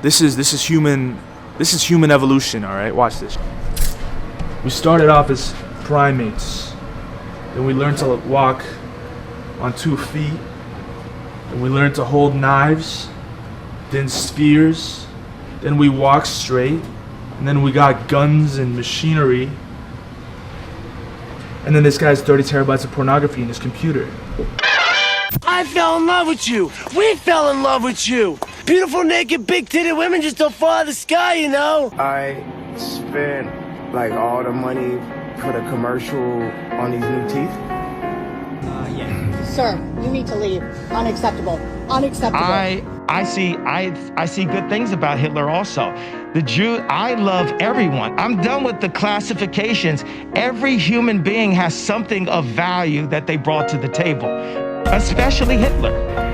This is human evolution, all right? Watch this. We started off as primates. Then we learned to walk on 2 feet. Then we learned to hold knives, then spheres. Then we walked straight. And then we got guns and machinery. And then this guy has 30 terabytes of pornography in his computer. I fell in love with you. We fell in love with you. Beautiful, naked, big-titted women just don't fall out of the sky, you know? I spent, like, all the money for the commercial on these new teeth. Yeah. Sir, you need to leave. Unacceptable. Unacceptable. I see good things about Hitler also. The Jew, I love everyone. I'm done with the classifications. Every human being has something of value that they brought to the table, especially Hitler.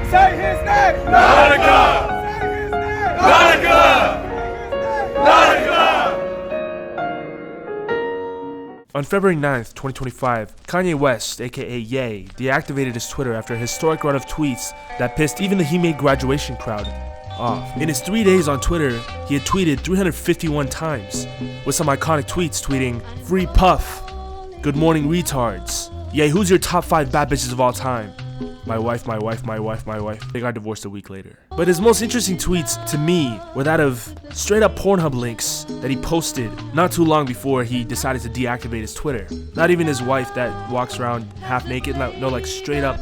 Say his name! Nautica! Say his name! Nautica! Nautica! On February 9th, 2025, Kanye West, aka Ye, deactivated his Twitter after a historic run of tweets that pissed even the He Made graduation crowd off. In his 3 days on Twitter, he had tweeted 351 times, with some iconic tweets tweeting, "Free Puff," "Good morning retards," "Ye, who's your top 5 bad bitches of all time?" My wife, my wife, my wife, my wife. They got divorced a week later. But his most interesting tweets to me were that of straight up Pornhub links that he posted not too long before he decided to deactivate his Twitter. Not even his wife that walks around half naked, no, like straight up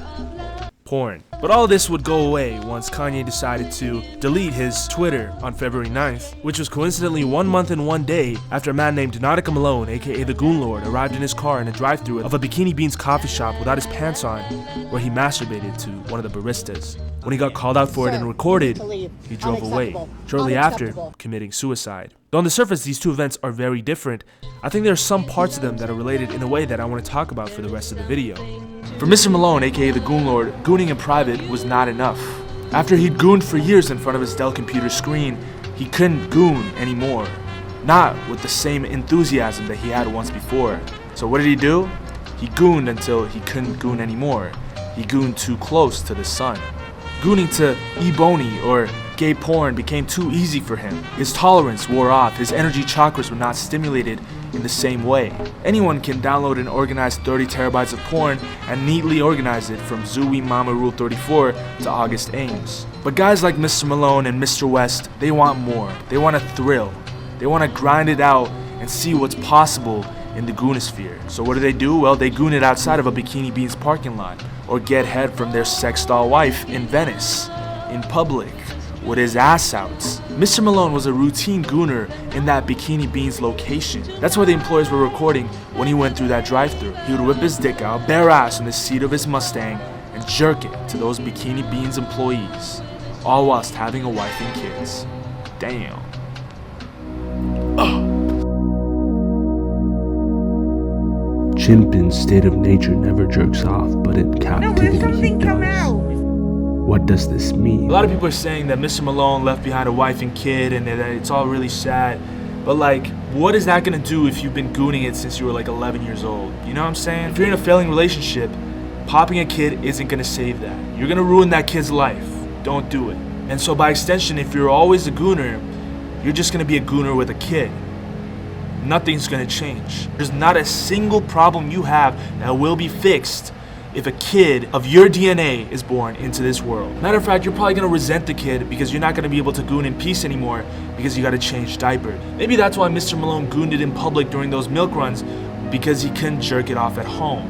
porn. But all of this would go away once Kanye decided to delete his Twitter on February 9th, which was coincidentally 1 month and 1 day after a man named Nautica Malone, aka the Goon Lord, arrived in his car in a drive-thru of a Bikini Beans coffee shop without his pants on, where he masturbated to one of the baristas. When he got called out for it and recorded, he drove away, shortly after committing suicide. Though on the surface these two events are very different, I think there are some parts of them that are related in a way that I want to talk about for the rest of the video. For Mr. Malone, aka the Goon Lord, gooning in private was not enough. After he'd gooned for years in front of his Dell computer screen, he couldn't goon anymore. Not with the same enthusiasm that he had once before. So what did he do? He gooned until he couldn't goon anymore. He gooned too close to the sun. Gooning to ebony or gay porn became too easy for him. His tolerance wore off, his energy chakras were not stimulated in the same way. Anyone can download and organize 30 terabytes of porn and neatly organize it from Zooey Mama Rule 34 to August Ames. But guys like Mr. Malone and Mr. West, they want more. They want a thrill. They want to grind it out and see what's possible in the Goonisphere. So what do? Well, they goon it outside of a Bikini Beans parking lot, or get head from their sex doll wife in Venice, in public, with his ass out. Mr. Malone was a routine gooner in that Bikini Beans location. That's where the employees were recording when he went through that drive-thru. He would whip his dick out, bare ass on the seat of his Mustang, and jerk it to those Bikini Beans employees, all whilst having a wife and kids. Damn. Chimp in state of nature never jerks off, but in captivity he does. What does this mean? A lot of people are saying that Mr. Malone left behind a wife and kid and that it's all really sad. But like, what is that gonna do if you've been gooning it since you were like 11 years old? You know what I'm saying? If you're in a failing relationship, popping a kid isn't gonna save that. You're gonna ruin that kid's life. Don't do it. And so by extension, if you're always a gooner, you're just gonna be a gooner with a kid. Nothing's gonna change. There's not a single problem you have that will be fixed if a kid of your DNA is born into this world. Matter of fact, you're probably gonna resent the kid because you're not gonna be able to goon in peace anymore because you gotta change diaper. Maybe that's why Mr. Malone gooned it in public during those milk runs, because he couldn't jerk it off at home.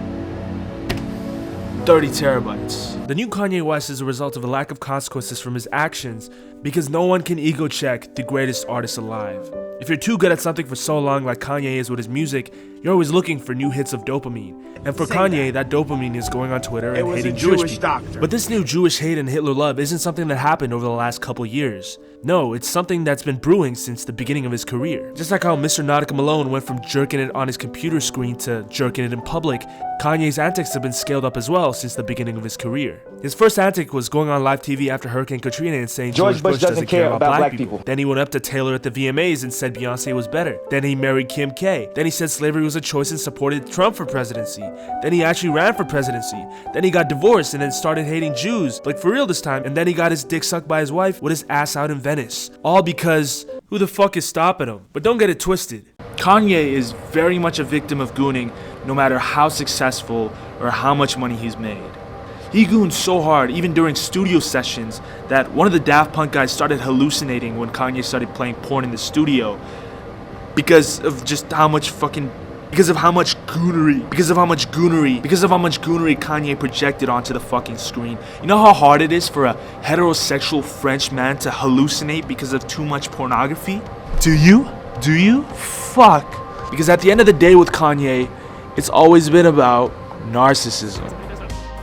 30 terabytes. The new Kanye West is a result of a lack of consequences from his actions, because no one can ego check the greatest artist alive. If you're too good at something for so long like Kanye is with his music, you're always looking for new hits of dopamine. And for Kanye, that dopamine is going on Twitter and hating Jewish people. Doctor. But this new Jewish hate and Hitler love isn't something that happened over the last couple years. No, it's something that's been brewing since the beginning of his career. Just like how Mr. Nautica Malone went from jerking it on his computer screen to jerking it in public, Kanye's antics have been scaled up as well since the beginning of his career. His first antic was going on live TV after Hurricane Katrina and saying George Bush doesn't care about black people. Then he went up to Taylor at the VMAs and said Beyonce was better. Then he married Kim K. Then he said slavery was a choice and supported Trump for presidency. Then he actually ran for presidency. Then he got divorced and then started hating Jews, like for real this time. And then he got his dick sucked by his wife with his ass out in Venice. All because who the fuck is stopping him? But don't get it twisted. Kanye is very much a victim of gooning, no matter how successful or how much money he's made. He gooned so hard, even during studio sessions, that one of the Daft Punk guys started hallucinating when Kanye started playing porn in the studio because of how much goonery Kanye projected onto the fucking screen. You know how hard it is for a heterosexual French man to hallucinate because of too much pornography? Do you? Fuck. Because at the end of the day with Kanye, it's always been about narcissism.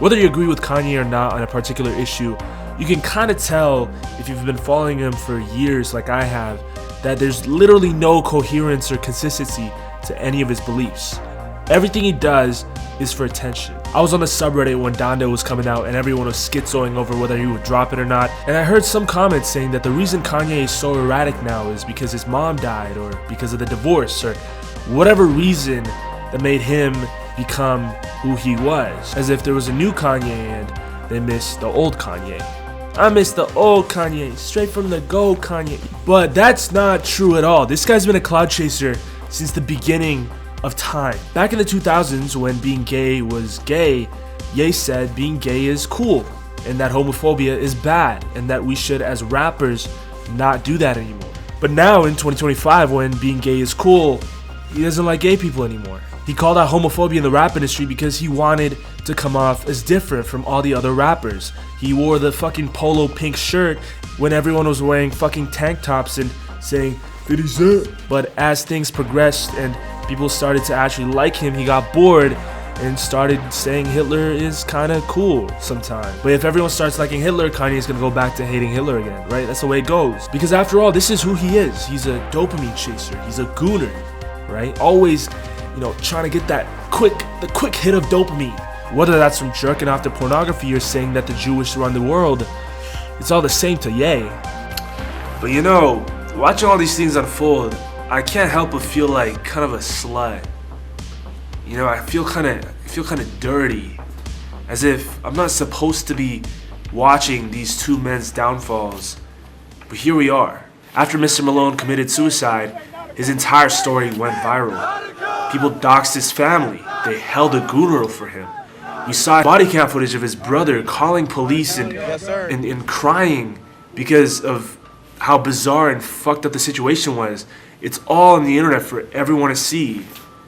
Whether you agree with Kanye or not on a particular issue, you can kind of tell if you've been following him for years like I have, that there's literally no coherence or consistency to any of his beliefs. Everything he does is for attention. I was on the subreddit when Donda was coming out and everyone was schizoing over whether he would drop it or not, and I heard some comments saying that the reason Kanye is so erratic now is because his mom died or because of the divorce or whatever reason that made him become who he was, as if there was a new Kanye and they missed the old Kanye. I miss the old Kanye, straight from the go Kanye. But that's not true at all. This guy's been a cloud chaser since the beginning of time. Back in the 2000s, when being gay was gay, Ye said being gay is cool and that homophobia is bad and that we should, as rappers, not do that anymore. But now in 2025, when being gay is cool, he doesn't like gay people anymore. He called out homophobia in the rap industry because he wanted to come off as different from all the other rappers. He wore the fucking polo pink shirt when everyone was wearing fucking tank tops and saying 50 Cent. But as things progressed and people started to actually like him, he got bored and started saying Hitler is kind of cool sometimes. But if everyone starts liking Hitler, Kanye is going to go back to hating Hitler again, right? That's the way it goes. Because after all, this is who he is. He's a dopamine chaser. He's a gooner, right? Always, trying to get the quick hit of dopamine. Whether that's from jerking off to pornography or saying that the Jewish run the world, it's all the same to Ye. But watching all these things unfold, I can't help but feel like kind of a slut. I feel kind of dirty, as if I'm not supposed to be watching these two men's downfalls. But here we are. After Mr. Malone committed suicide, his entire story went viral. People doxed his family. They held a funeral for him. We saw body cam footage of his brother calling police and crying because of how bizarre and fucked up the situation was. It's all on the internet for everyone to see.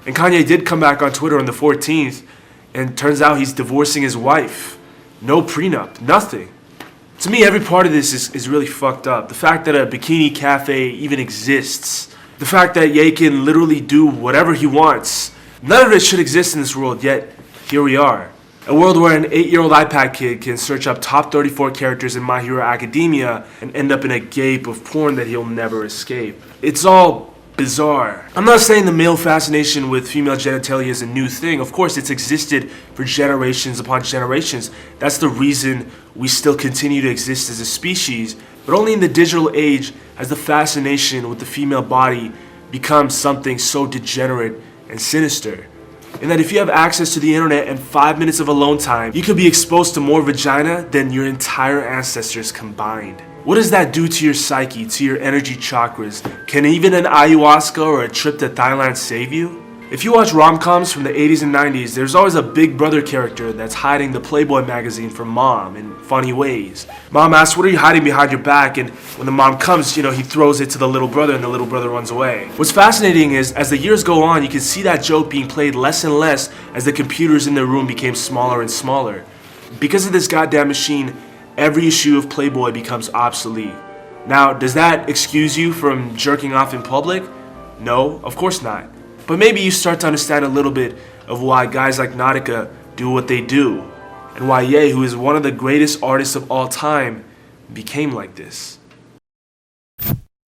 And Kanye did come back on Twitter on the 14th, and turns out he's divorcing his wife. No prenup, nothing. To me, every part of this is really fucked up. The fact that a bikini cafe even exists. The fact that Ye can literally do whatever he wants. None of it should exist in this world, yet here we are. A world where an 8-year-old iPad kid can search up top 34 characters in My Hero Academia and end up in a gape of porn that he'll never escape. It's all bizarre. I'm not saying the male fascination with female genitalia is a new thing. Of course, it's existed for generations upon generations. That's the reason we still continue to exist as a species. But only in the digital age has the fascination with the female body become something so degenerate and sinister. And that if you have access to the internet and 5 minutes of alone time, you could be exposed to more vagina than your entire ancestors combined. What does that do to your psyche, to your energy chakras? Can even an ayahuasca or a trip to Thailand save you? If you watch rom-coms from the 80s and 90s, there's always a big brother character that's hiding the Playboy magazine from mom in funny ways. Mom asks, "What are you hiding behind your back?" And when the mom comes, he throws it to the little brother and the little brother runs away. What's fascinating is, as the years go on, you can see that joke being played less and less as the computers in the room became smaller and smaller. Because of this goddamn machine, every issue of Playboy becomes obsolete. Now, does that excuse you from jerking off in public? No, of course not. But maybe you start to understand a little bit of why guys like Nautica do what they do, and why Ye, who is one of the greatest artists of all time, became like this.